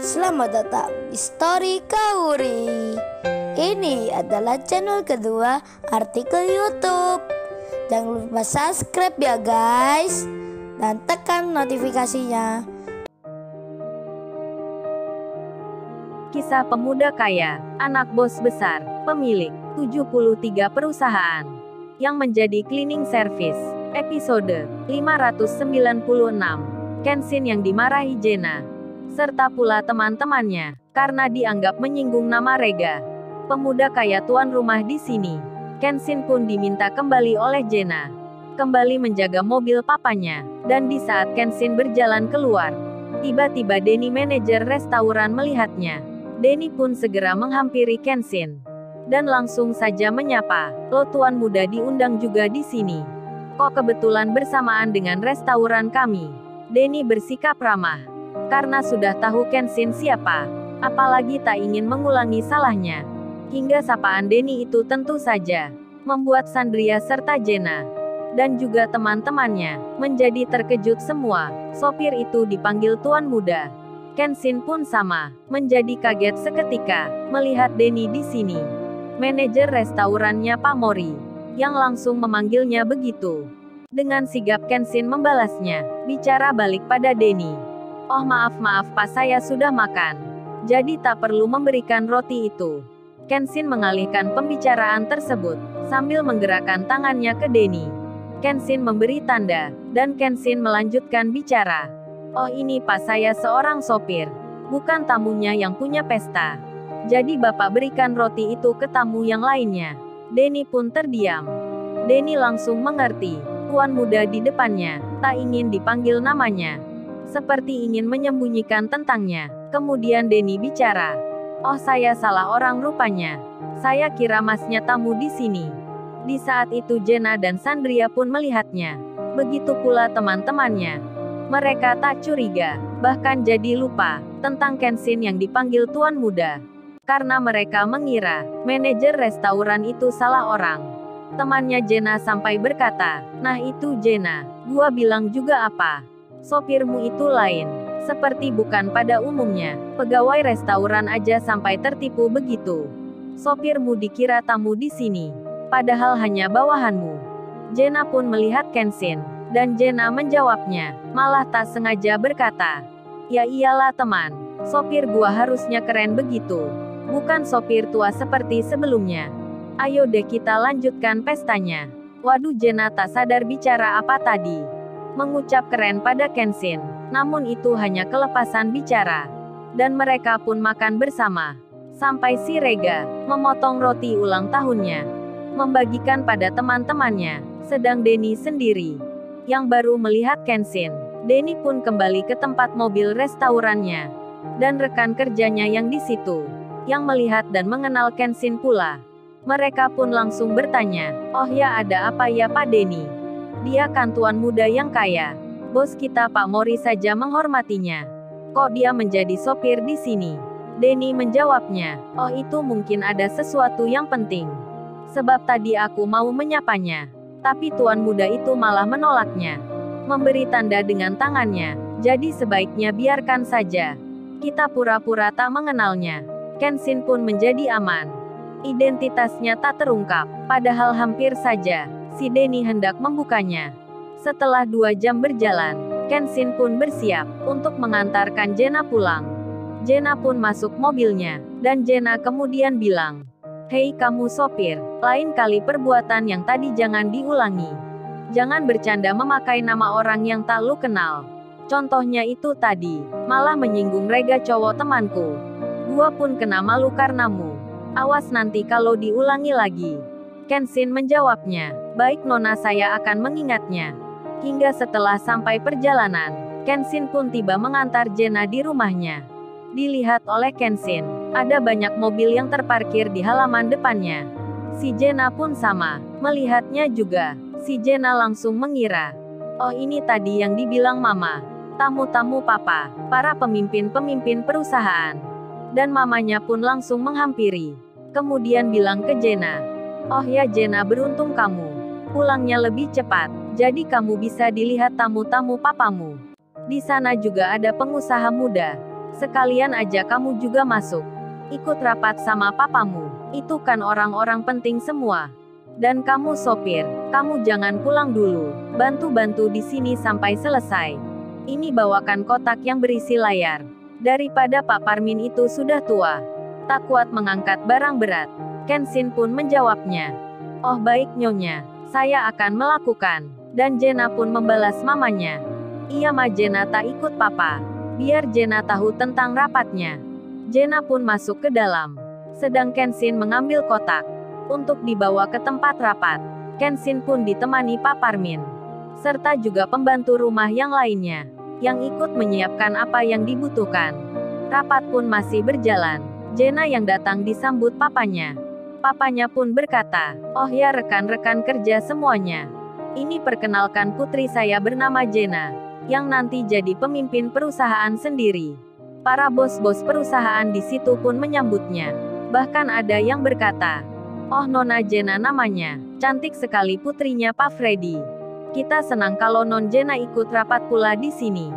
Selamat datang di Story Kauri. Ini adalah channel kedua artikel YouTube. Jangan lupa subscribe ya guys, dan tekan notifikasinya. Kisah pemuda kaya, anak bos besar, pemilik 73 perusahaan, yang menjadi cleaning service. Episode 596. Kenshin yang dimarahi Jenna, serta pula teman-temannya, karena dianggap menyinggung nama Rega, pemuda kaya tuan rumah di sini. Kenshin pun diminta kembali oleh Jenna, kembali menjaga mobil papanya. Dan di saat Kenshin berjalan keluar, tiba-tiba Denny, manajer restoran, melihatnya. Denny pun segera menghampiri Kenshin dan langsung saja menyapa, "Lo tuan muda diundang juga di sini? Kok kebetulan bersamaan dengan restoran kami?" Denny bersikap ramah, karena sudah tahu Kenshin siapa, apalagi tak ingin mengulangi salahnya. Hingga sapaan Denny itu tentu saja membuat Sandria serta Jenna dan juga teman-temannya menjadi terkejut semua. Sopir itu dipanggil tuan muda. Kenshin pun sama, menjadi kaget seketika melihat Denny di sini. Manajer restorannya Pak Mori yang langsung memanggilnya begitu. Dengan sigap Kenshin membalasnya, bicara balik pada Denny. "Oh maaf Pak, saya sudah makan, jadi tak perlu memberikan roti itu." Kenshin mengalihkan pembicaraan tersebut sambil menggerakkan tangannya ke Denny. Kenshin memberi tanda, dan Kenshin melanjutkan bicara. "Oh ini Pak, saya seorang sopir, bukan tamunya yang punya pesta. Jadi Bapak berikan roti itu ke tamu yang lainnya." Denny pun terdiam. Denny langsung mengerti, tuan muda di depannya tak ingin dipanggil namanya, seperti ingin menyembunyikan tentangnya. Kemudian Denny bicara, "Oh saya salah orang rupanya. Saya kira masnya tamu di sini." Di saat itu Jenna dan Sandria pun melihatnya. Begitu pula teman-temannya. Mereka tak curiga, bahkan jadi lupa tentang Kenshin yang dipanggil tuan muda, karena mereka mengira manajer restoran itu salah orang. Temannya Jenna sampai berkata, "Nah itu Jenna, gua bilang juga apa? Sopirmu itu lain. Seperti bukan pada umumnya, pegawai restoran aja sampai tertipu begitu. Sopirmu dikira tamu di sini, padahal hanya bawahanmu." Jenna pun melihat Kenshin, dan Jenna menjawabnya, malah tak sengaja berkata, "Ya iyalah teman, sopir gua harusnya keren begitu, bukan sopir tua seperti sebelumnya. Ayo deh kita lanjutkan pestanya." Waduh, Jenna tak sadar bicara apa tadi. Mengucap keren pada Kenshin, namun itu hanya kelepasan bicara. Dan mereka pun makan bersama, sampai si Rega memotong roti ulang tahunnya, membagikan pada teman-temannya, sedang Denny sendiri yang baru melihat Kenshin. Denny pun kembali ke tempat mobil restorannya, dan rekan kerjanya yang di situ, yang melihat dan mengenal Kenshin pula. Mereka pun langsung bertanya, "Oh ya, ada apa ya Pak Denny? Dia kan tuan muda yang kaya. Bos kita Pak Mori saja menghormatinya. Kok dia menjadi sopir di sini?" Denny menjawabnya, "Oh itu mungkin ada sesuatu yang penting. Sebab tadi aku mau menyapanya, tapi tuan muda itu malah menolaknya. Memberi tanda dengan tangannya. Jadi sebaiknya biarkan saja. Kita pura-pura tak mengenalnya." Kenshin pun menjadi aman. Identitasnya tak terungkap, padahal hampir saja si Denny hendak membukanya. Setelah 2 jam berjalan, Kenshin pun bersiap untuk mengantarkan Jenna pulang. Jenna pun masuk mobilnya, dan Jenna kemudian bilang, "Hei kamu sopir, lain kali perbuatan yang tadi jangan diulangi. Jangan bercanda memakai nama orang yang tak lu kenal. Contohnya itu tadi, malah menyinggung Rega cowok temanku. Gua pun kena malu karenamu. Awas nanti kalau diulangi lagi." Kenshin menjawabnya, "Baik nona, saya akan mengingatnya." Hingga setelah sampai perjalanan, Kenshin pun tiba mengantar Jenna di rumahnya. Dilihat oleh Kenshin, ada banyak mobil yang terparkir di halaman depannya. Si Jenna pun sama, melihatnya juga. Si Jenna langsung mengira, "Oh ini tadi yang dibilang mama, tamu-tamu papa, para pemimpin-pemimpin perusahaan." Dan mamanya pun langsung menghampiri, kemudian bilang ke Jenna, "Oh ya Jenna, beruntung kamu pulangnya lebih cepat, jadi kamu bisa dilihat tamu-tamu papamu. Di sana juga ada pengusaha muda. Sekalian aja kamu juga masuk. Ikut rapat sama papamu. Itu kan orang-orang penting semua. Dan kamu sopir, kamu jangan pulang dulu. Bantu-bantu di sini sampai selesai. Ini bawakan kotak yang berisi layar. Daripada Pak Parmin itu sudah tua, tak kuat mengangkat barang berat. Kenshin pun menjawabnya. Oh baik Nyonya, saya akan melakukan. Dan Jenna pun membalas mamanya. Iya ma Jenna tak ikut papa. Biar Jenna tahu tentang rapatnya. Jenna pun masuk ke dalam. Sedang Kenshin mengambil kotak untuk dibawa ke tempat rapat. Kenshin pun ditemani Pak Parmin, serta juga pembantu rumah yang lainnya, yang ikut menyiapkan apa yang dibutuhkan. Rapat pun masih berjalan. Jenna yang datang disambut papanya. Papanya pun berkata, oh ya rekan-rekan kerja semuanya. Ini perkenalkan putri saya bernama Jenna, yang nanti jadi pemimpin perusahaan sendiri. Para bos-bos perusahaan di situ pun menyambutnya. Bahkan ada yang berkata, oh Nona Jenna namanya, cantik sekali putrinya Pak Freddy. Kita senang kalau Non Jenna ikut rapat pula di sini.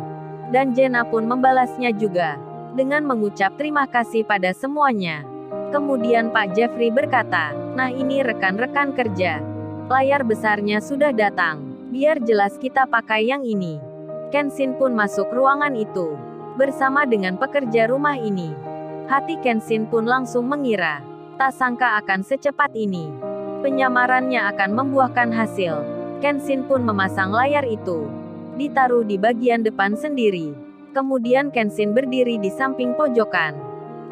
Dan Jenna pun membalasnya juga, dengan mengucap terima kasih pada semuanya. Kemudian Pak Jeffrey berkata, nah ini rekan-rekan kerja. Layar besarnya sudah datang, biar jelas kita pakai yang ini. Kenshin pun masuk ruangan itu, bersama dengan pekerja rumah ini. Hati Kenshin pun langsung mengira, tak sangka akan secepat ini. Penyamarannya akan membuahkan hasil. Kenshin pun memasang layar itu, ditaruh di bagian depan sendiri. Kemudian Kenshin berdiri di samping pojokan.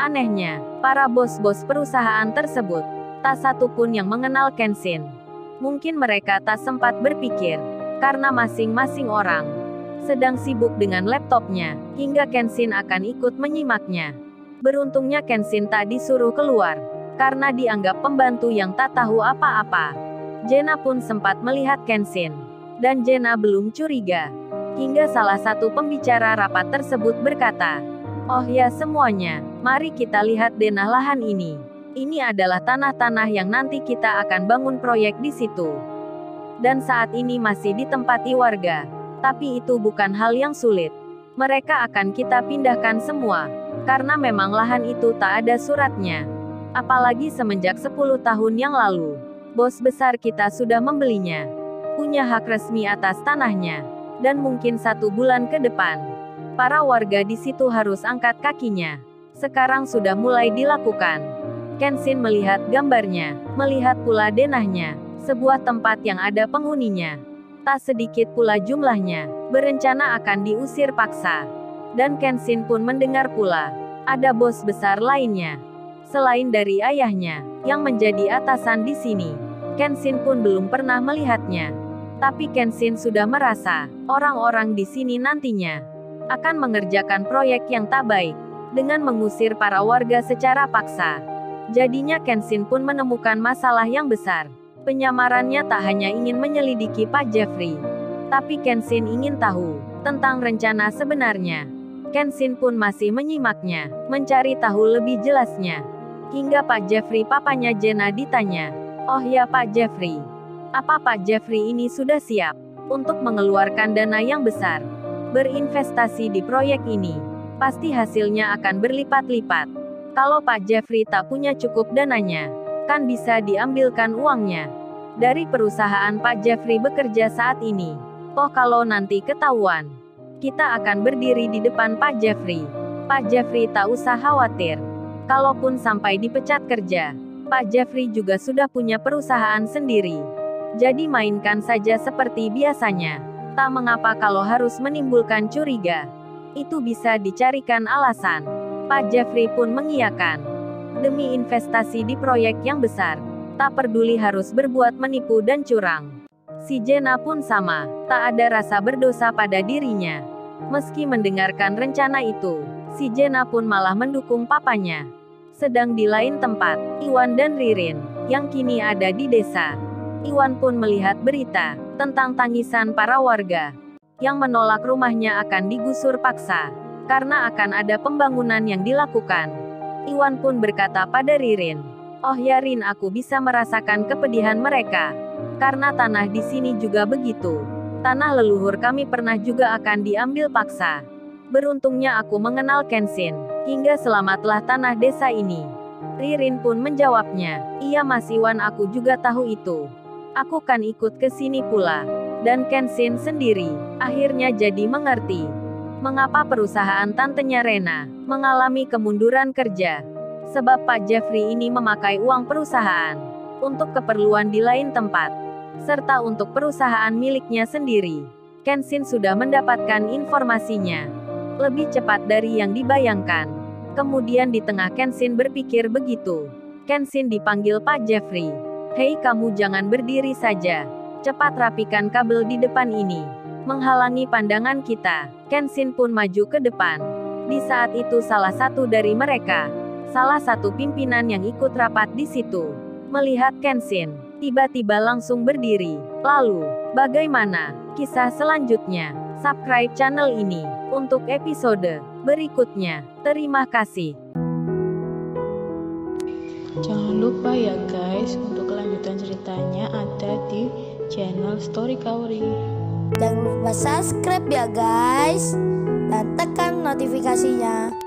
Anehnya, para bos-bos perusahaan tersebut, tak satu pun yang mengenal Kenshin. Mungkin mereka tak sempat berpikir, karena masing-masing orang sedang sibuk dengan laptopnya, hingga Kenshin akan ikut menyimaknya. Beruntungnya Kenshin tak disuruh keluar, karena dianggap pembantu yang tak tahu apa-apa. Jenna pun sempat melihat Kenshin, dan Jenna belum curiga. Hingga salah satu pembicara rapat tersebut berkata, oh ya semuanya, mari kita lihat denah lahan ini. Ini adalah tanah-tanah yang nanti kita akan bangun proyek di situ. Dan saat ini masih ditempati warga. Tapi itu bukan hal yang sulit. Mereka akan kita pindahkan semua. Karena memang lahan itu tak ada suratnya. Apalagi semenjak 10 tahun yang lalu. Bos besar kita sudah membelinya. Punya hak resmi atas tanahnya. Dan mungkin 1 bulan ke depan, para warga di situ harus angkat kakinya. Sekarang sudah mulai dilakukan. Kenshin melihat gambarnya, melihat pula denahnya. Sebuah tempat yang ada penghuninya. Tak sedikit pula jumlahnya, berencana akan diusir paksa. Dan Kenshin pun mendengar pula, ada bos besar lainnya. Selain dari ayahnya, yang menjadi atasan di sini. Kenshin pun belum pernah melihatnya. Tapi Kenshin sudah merasa, orang-orang di sini nantinya akan mengerjakan proyek yang tak baik, dengan mengusir para warga secara paksa. Jadinya Kenshin pun menemukan masalah yang besar. Penyamarannya tak hanya ingin menyelidiki Pak Jeffrey, tapi Kenshin ingin tahu tentang rencana sebenarnya. Kenshin pun masih menyimaknya, mencari tahu lebih jelasnya. Hingga Pak Jeffrey papanya Jenna ditanya, oh ya Pak Jeffrey, apa Pak Jeffrey ini sudah siap untuk mengeluarkan dana yang besar, berinvestasi di proyek ini? Pasti hasilnya akan berlipat-lipat. Kalau Pak Jeffrey tak punya cukup dananya, kan bisa diambilkan uangnya dari perusahaan Pak Jeffrey bekerja saat ini. Toh kalau nanti ketahuan, kita akan berdiri di depan Pak Jeffrey. Pak Jeffrey tak usah khawatir. Kalaupun sampai dipecat kerja, Pak Jeffrey juga sudah punya perusahaan sendiri. Jadi mainkan saja seperti biasanya. Tak mengapa kalau harus menimbulkan curiga. Itu bisa dicarikan alasan. Pak Jeffrey pun mengiyakan. Demi investasi di proyek yang besar, tak peduli harus berbuat menipu dan curang. Si Jenna pun sama, tak ada rasa berdosa pada dirinya. Meski mendengarkan rencana itu, si Jenna pun malah mendukung papanya. Sedang di lain tempat, Iwan dan Ririn, yang kini ada di desa. Iwan pun melihat berita tentang tangisan para warga yang menolak rumahnya akan digusur paksa, karena akan ada pembangunan yang dilakukan. Iwan pun berkata pada Ririn, oh ya Rin, aku bisa merasakan kepedihan mereka. Karena tanah di sini juga begitu. Tanah leluhur kami pernah juga akan diambil paksa. Beruntungnya aku mengenal Kenshin. Hingga selamatlah tanah desa ini. Ririn pun menjawabnya. Iya Mas Iwan, aku juga tahu itu. Aku kan ikut ke sini pula. Dan Kenshin sendiri akhirnya jadi mengerti mengapa perusahaan tantenya Rena mengalami kemunduran kerja. Sebab Pak Jeffrey ini memakai uang perusahaan untuk keperluan di lain tempat, serta untuk perusahaan miliknya sendiri. Kenshin sudah mendapatkan informasinya lebih cepat dari yang dibayangkan. Kemudian di tengah Kenshin berpikir begitu, Kenshin dipanggil Pak Jeffrey. Hei kamu, jangan berdiri saja. Cepat rapikan kabel di depan ini. Menghalangi pandangan kita. Kenshin pun maju ke depan. Di saat itu salah satu dari mereka, salah satu pimpinan yang ikut rapat di situ, melihat Kenshin, tiba-tiba langsung berdiri. Lalu, bagaimana kisah selanjutnya? Subscribe channel ini untuk episode berikutnya. Terima kasih. Jangan lupa ya guys, untuk kelanjutan ceritanya ada di channel Story Kauri. Jangan lupa subscribe ya guys, dan tekan notifikasinya.